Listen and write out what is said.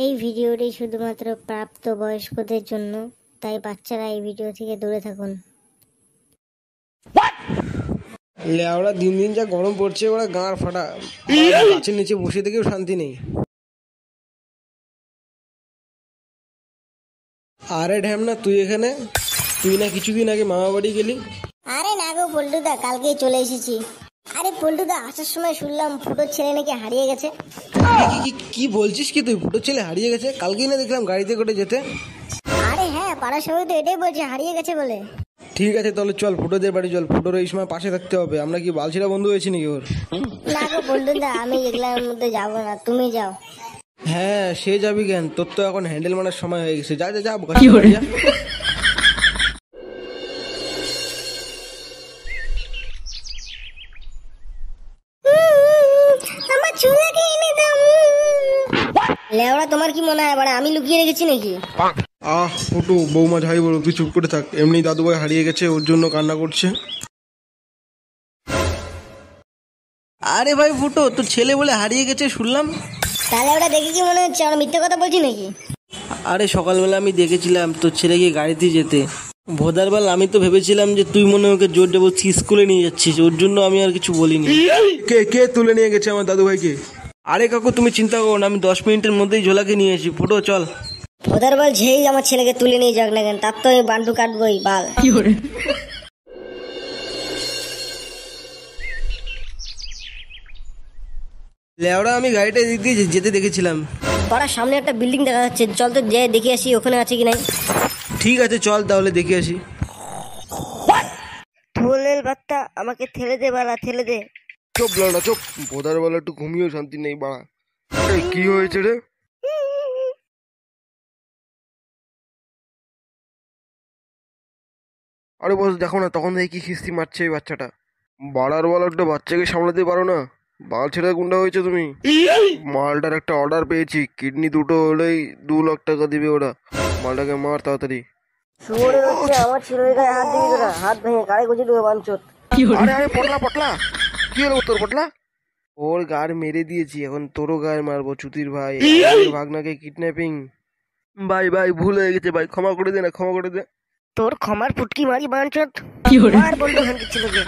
এই ভিডিওটি শুধুমাত্র প্রাপ্তবয়স্কদের জন্য, তাই বাচ্চারা এই ভিডিও থেকে দূরে থাকুন। লেওড়া দিন দিন যা গরম পড়ছে, ওরা গাঁড় ফাটা, গাছের নিচে বসে থেকেও শান্তি নেই। আরে ঢ্যামনা, তুই এখানে? তুই না কিছুদিন আগে মামা বাড়ি গেলি? আরে না গো পল্টুদা, কালকেই চলে এসেছি। আরে পল্টুদা, আসার সময় শুনলাম ফুটোর ছেলে নাকি হারিয়ে গেছে। কি বলছিস কি তুই? ফুটোর ছেলে হারিয়ে গেছে? কালকেই না দেখলাম গাড়িতে করে যেতে। আরে হ্যাঁ, পাড়ার সবাই তো এটাই বলছে হারিয়ে গেছে বলে। ঠিক আছে তাহলে চল ফুটোদের বাড়ি চল। ফুটোর এই সময় পাশে থাকতে হবে। আমরা কি বালছিরা বন্ধু হয়েছি নাকি ওর? না গো পল্টুদা, আমি এগুলার মধ্যে যাবো না, তুমি যাও। হ্যাঁ, সে যাবি কেন? তোর তো এখন হ্যান্ডেল মারার সময় হয়ে গেছে। যা যা যা। আমার চুলাকে এনে দাও। লেওড়া, তোমার কি মনে হয় এবারে আমি লুকিয়ে রেখেছি নাকি? ফুটো, বৌমা যাই বলো, তুই চুপ করে থাক। এমনি দাদুভাই হারিয়ে গেছে, ওর জন্য কান্না করছে। আরে ভাই ফুটো, তোর ছেলে বলে হারিয়ে গেছে শুনলাম। তাহলে ওটা দেখে কি মনে হচ্ছে আমরা মিথ্যে কথা বলছি নাকি? আরে সকালবেলা আমি দেখেছিলাম তোর ছেলেকে গাড়িতে যেতে। ভোদারবাল, আমি তো ভেবেছিলাম যে তুই মনে ওকে জোর জবরদস্তি স্কুলে নিয়ে যাচ্ছিস, ওর জন্য আমি আর কিছু বলিনি। কে কে তুলে নিয়ে গেছে আমার দাদু ভাইকে? আরে কাকু, তুমি চিন্তা করো না, আমি 10 মিনিটের মধ্যেই ঝোলাকে নিয়ে আসি। ফুটো চল। ওদের বল যেই আমার ছেলেকে তুলে নিয়ে যাক না কেন, তার তো আমি বান্টু কাটবই বাল। লেওড়া, আমি গাড়িটা এদিক দিয়ে যেতে দেখেছিলাম। পাড়ার সামনে একটা বিল্ডিং দেখা যাচ্ছে, চল তো যে দেখে আসি ওখানে আছে কি নাই। ঠিক আছে চল তাহলে দেখে আসি। ফুলের বাচ্চা, আমাকে ঠেলে দে বালা, ঠেলে দে। চুপ লড়া চুপ। ভোদারবেলা একটু ঘুমিয়েও শান্তি নেই বাড়া। কি হয়েছে রে? আরে বস, দেখো না, তখন থেকে কি খিস্তি মারছে এই বাচ্চাটা। বাড়ার বলা একটা বাচ্চাকে সামলাতে পারো না? বাল ছেড়ে গুন্ডা হয়েছে তুমি। মালটার একটা অর্ডার পেয়েছি, কিডনি দুটো হলেই 2 লাখ টাকা দিবে ওরা। মালটাকে মার তাড়াতাড়ি। শুয়োরের হচ্ছে আমার ছেলের গায়ে হাত দিবি তোরা, হাত ভেঙে গাড়ি গুজি দেবো বাঞ্চত। আরে আরে পটলা পটলা, কি হলো তোর পটলা? ওর গাড় মেরে দিয়েছি, এখন তোরও গায়ে মারবো চুতির ভাই। আমাদের ভাগনাকে কিডন্যাপিং। ভাই ভাই, ভুল হয়ে গেছে ভাই, ক্ষমা করে দে না, ক্ষমা করে দে। তোর ক্ষমার ফুটকি মারি বাঞ্চত। মার বলতো হ্যান্ডি ছেলেকে।